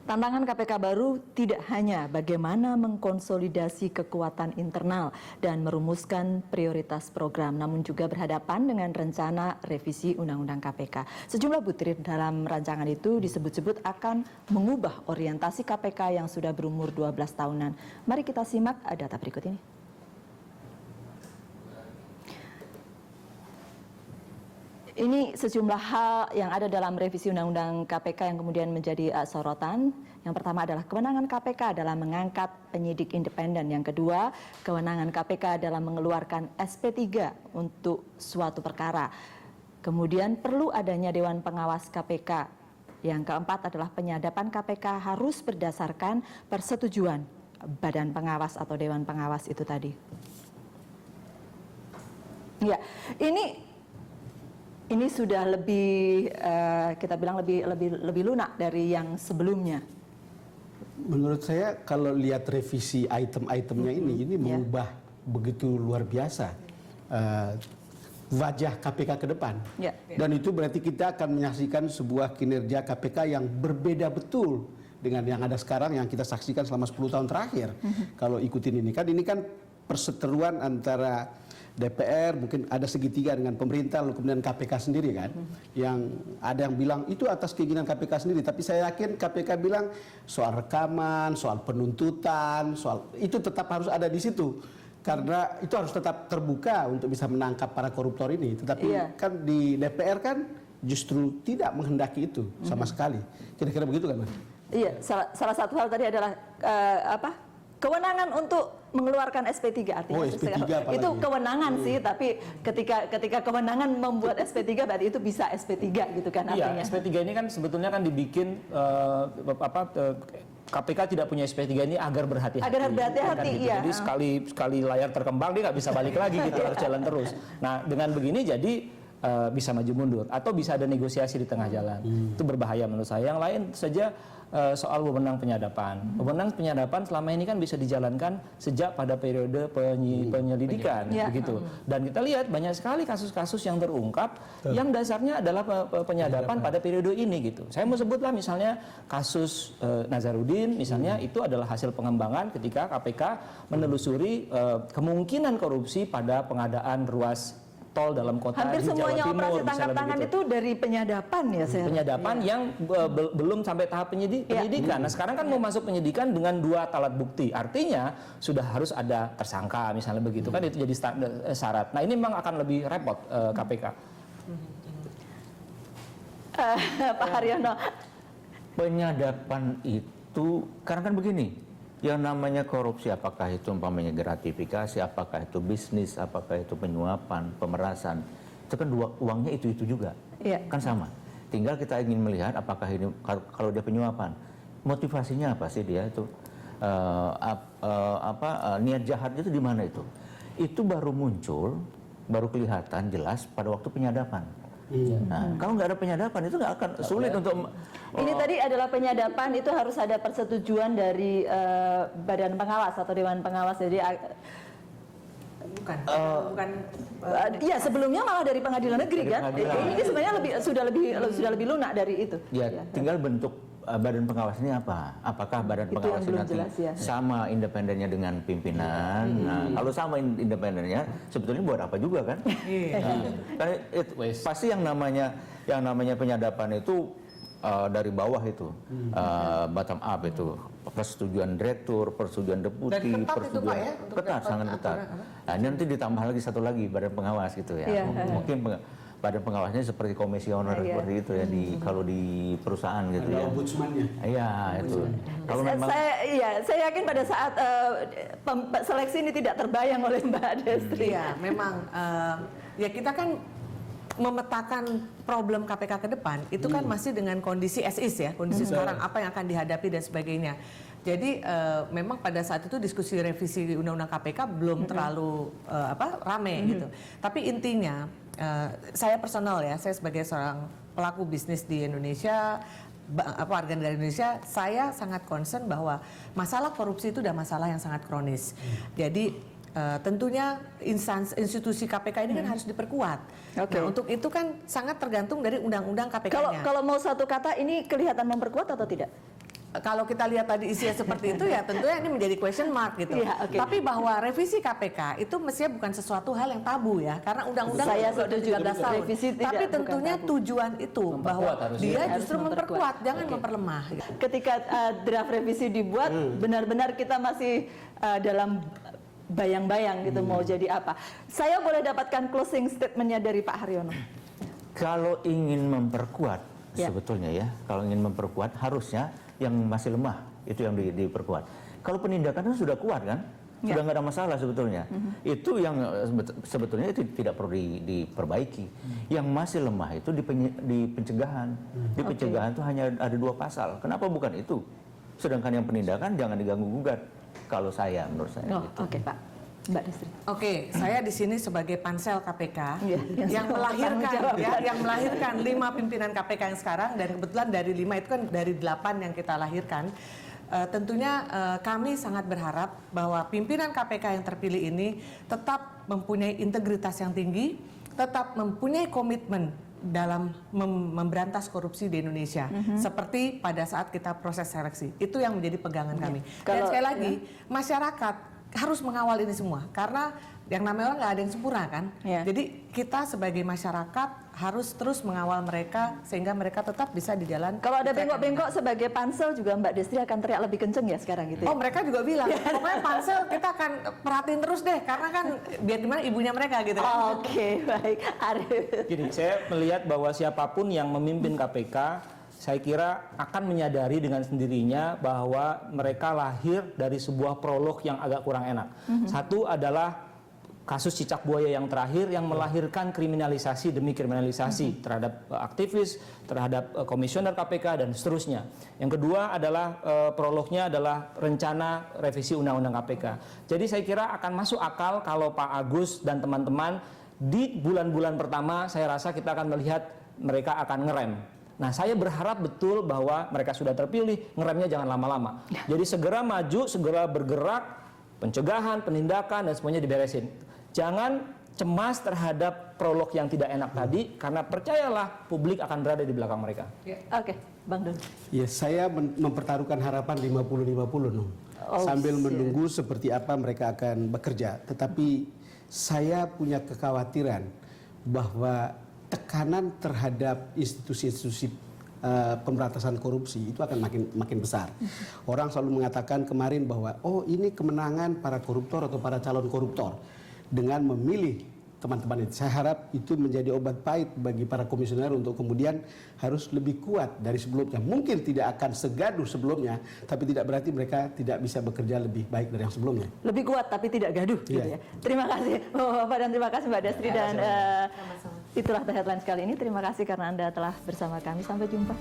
Tantangan KPK baru tidak hanya bagaimana mengkonsolidasi kekuatan internal dan merumuskan prioritas program, namun juga berhadapan dengan rencana revisi Undang-Undang KPK. Sejumlah butir dalam rancangan itu disebut-sebut akan mengubah orientasi KPK yang sudah berumur 12 tahunan. Mari kita simak data berikut ini. Ini sejumlah hal yang ada dalam revisi Undang-Undang KPK yang kemudian menjadi sorotan. Yang pertama adalah kewenangan KPK dalam mengangkat penyidik independen. Yang kedua, kewenangan KPK dalam mengeluarkan SP3 untuk suatu perkara. Kemudian perlu adanya Dewan Pengawas KPK. Yang keempat adalah penyadapan KPK harus berdasarkan persetujuan Badan Pengawas atau Dewan Pengawas itu tadi. Ya, ini sudah lebih kita bilang lebih lunak dari yang sebelumnya. Menurut saya kalau lihat revisi item-itemnya ini mengubah begitu luar biasa wajah KPK ke depan. Dan itu berarti kita akan menyaksikan sebuah kinerja KPK yang berbeda betul dengan yang ada sekarang yang kita saksikan selama 10 tahun terakhir. Kalau ikutin ini kan perseteruan antara DPR, mungkin ada segitiga dengan pemerintah, lalu kemudian KPK sendiri kan, yang ada yang bilang itu atas keinginan KPK sendiri, tapi saya yakin KPK bilang soal rekaman, soal penuntutan, soal itu tetap harus ada di situ, karena itu harus tetap terbuka untuk bisa menangkap para koruptor ini. Tetapi kan di DPR kan justru tidak menghendaki itu sama sekali. Kira-kira begitu kan, Mas? Iya, salah satu hal tadi adalah kewenangan untuk mengeluarkan SP3 artinya SP3 itu kewenangan sih, tapi ketika kewenangan membuat SP3 berarti itu bisa SP3 gitu kan artinya. Iya, SP3 ini kan sebetulnya kan dibikin KPK tidak punya SP3 ini agar berhati-hati. Agar berhati-hati, kan, gitu. iya. Jadi sekali layar terkembang dia nggak bisa balik lagi gitu, harus jalan terus. Nah, dengan begini jadi bisa maju mundur atau bisa ada negosiasi di tengah jalan. Itu berbahaya menurut saya. Yang lain saja soal wewenang penyadapan. Wewenang penyadapan selama ini kan bisa dijalankan sejak pada periode penyelidikan begitu. Dan kita lihat banyak sekali kasus-kasus yang terungkap yang dasarnya adalah penyadapan pada periode ini gitu. Saya mau sebutlah misalnya kasus Nazarudin misalnya, itu adalah hasil pengembangan ketika KPK menelusuri kemungkinan korupsi pada pengadaan ruas tol dalam kota hampir di Jawa semuanya Timur. Operasi tangkap tangan itu dari penyadapan ya, saya. Penyadapan yang belum sampai tahap penyidikan. Nah, sekarang kan mau masuk penyidikan dengan 2 alat bukti. Artinya sudah harus ada tersangka misalnya begitu kan, itu jadi syarat. Nah, ini memang akan lebih repot KPK. Pak Haryono. Penyadapan itu karena kan begini, yang namanya korupsi, apakah itu umpamanya gratifikasi, apakah itu bisnis, apakah itu penyuapan, pemerasan, itu kan uangnya itu juga, kan sama. Tinggal kita ingin melihat apakah ini kalau dia penyuapan, motivasinya apa sih dia itu, niat jahatnya itu di mana itu? Itu baru muncul, baru kelihatan jelas pada waktu penyadapan. Nah, kalau nggak ada penyadapan itu nggak akan sulit untuk. Ini tadi adalah penyadapan itu harus ada persetujuan dari Badan Pengawas atau Dewan Pengawas. Jadi bukan. Iya, sebelumnya malah dari Pengadilan Negeri kan. Ini sebenarnya sudah lebih lunak dari itu. Ya, tinggal bentuk Badan Pengawas ini apa? Apakah Badan Pengawas ini nanti sama independennya dengan pimpinan? Nah, kalau sama independennya, sebetulnya buat apa juga kan? Pasti yang namanya penyadapan itu dari bawah itu, bottom up itu, persetujuan direktur, persetujuan deputi, persetujuan ketat, sangat ketat. Nah, ini nanti ditambah lagi satu lagi Badan Pengawas gitu ya. Mungkin Badan Pengawasnya seperti komisioner seperti itu ya kalau di perusahaan gitu ya. Ombudsman-nya. Iya itu. Kalau memang saya yakin pada saat seleksi ini tidak terbayang oleh Mbak Destri. Iya, memang ya kita kan memetakan problem KPK ke depan itu kan masih dengan kondisi as is ya, kondisi sekarang apa yang akan dihadapi dan sebagainya. Jadi memang pada saat itu diskusi revisi Undang-Undang KPK belum terlalu rame gitu. Tapi intinya saya personal ya, saya sebagai seorang pelaku bisnis di Indonesia, warga negara Indonesia, saya sangat concern bahwa masalah korupsi itu udah masalah yang sangat kronis. Jadi tentunya institusi KPK ini kan harus diperkuat. Nah, untuk itu kan sangat tergantung dari undang-undang KPK-nya. Kalau mau satu kata, ini kelihatan memperkuat atau tidak? kalau kita lihat tadi isinya seperti itu ya tentunya ini menjadi question mark gitu. Iya, oke. Tapi bahwa revisi KPK itu mestinya bukan sesuatu hal yang tabu ya, karena undang-undang Saya sudah setuju. 13 tahun. Revisi tidak, Tapi bukan tentunya tabu. tujuan itu bahwa harusnya. dia Harus justru memperkuat, jangan memperlemah. Ketika draft revisi dibuat, benar-benar kita masih dalam bayang-bayang gitu mau jadi apa. Saya boleh dapatkan closing statementnya dari Pak Haryono. Kalau ingin memperkuat Ya. sebetulnya ya, kalau ingin memperkuat harusnya yang masih lemah itu yang diperkuat. Kalau penindakan itu sudah kuat kan, Ya. sudah nggak ada masalah sebetulnya. Itu yang sebetulnya itu tidak perlu diperbaiki. Yang masih lemah itu di pencegahan. Di pencegahan itu hanya ada 2 pasal. Kenapa bukan itu? Sedangkan yang penindakan jangan diganggu gugat. Kalau saya, menurut saya. Oh, gitu. oke Pak. Mbak Destri. Oke, saya di sini sebagai pansel KPK Iya, yang melahirkan 5 pimpinan KPK yang sekarang, dan kebetulan dari 5 itu kan dari 8 yang kita lahirkan. Tentunya kami sangat berharap bahwa pimpinan KPK yang terpilih ini tetap mempunyai integritas yang tinggi, tetap mempunyai komitmen dalam memberantas korupsi di Indonesia, seperti pada saat kita proses seleksi. Itu yang menjadi pegangan kami. Dan Kalau- sekali lagi, masyarakat harus mengawal ini semua, karena yang namanya orang nggak ada yang sempurna kan. Ya. Jadi kita sebagai masyarakat harus terus mengawal mereka sehingga mereka tetap bisa di jalan. Kalau ada bengkok-bengkok sebagai pansel juga Mbak Destri akan teriak lebih kenceng ya sekarang gitu ya? Oh, mereka juga bilang, pokoknya pansel kita akan perhatiin terus deh, karena kan biar gimana ibunya mereka gitu kan. Oke, baik. Arif. Gini, saya melihat bahwa siapapun yang memimpin KPK, saya kira akan menyadari dengan sendirinya bahwa mereka lahir dari sebuah prolog yang agak kurang enak. Satu adalah kasus cicak buaya yang terakhir yang melahirkan kriminalisasi demi kriminalisasi terhadap aktivis, terhadap komisioner KPK dan seterusnya. Yang kedua adalah prolognya adalah rencana revisi undang-undang KPK. Jadi saya kira akan masuk akal kalau Pak Agus dan teman-teman di bulan-bulan pertama saya rasa kita akan melihat mereka akan ngerem. Nah, saya berharap betul bahwa mereka sudah terpilih, ngeremnya jangan lama-lama. Jadi segera maju, segera bergerak, pencegahan, penindakan dan semuanya diberesin. Jangan cemas terhadap prolog yang tidak enak tadi, karena percayalah publik akan berada di belakang mereka. Oke, Bang Dul. Ya, saya mempertaruhkan harapan 50-50 no. Oh, Sambil siap. menunggu seperti apa mereka akan bekerja. Tetapi saya punya kekhawatiran bahwa tekanan terhadap institusi-institusi pemberantasan korupsi itu akan makin besar. Orang selalu mengatakan kemarin bahwa oh ini kemenangan para koruptor atau para calon koruptor dengan memilih teman-teman itu. Saya harap itu menjadi obat pahit bagi para komisioner untuk kemudian harus lebih kuat dari sebelumnya. Mungkin tidak akan segaduh sebelumnya, tapi tidak berarti mereka tidak bisa bekerja lebih baik dari yang sebelumnya. Lebih kuat tapi tidak gaduh gitu Iya. ya. Terima kasih Bapak dan terima kasih Mbak Destri dan itulah The Headlines kali ini. Terima kasih karena Anda telah bersama kami. Sampai jumpa.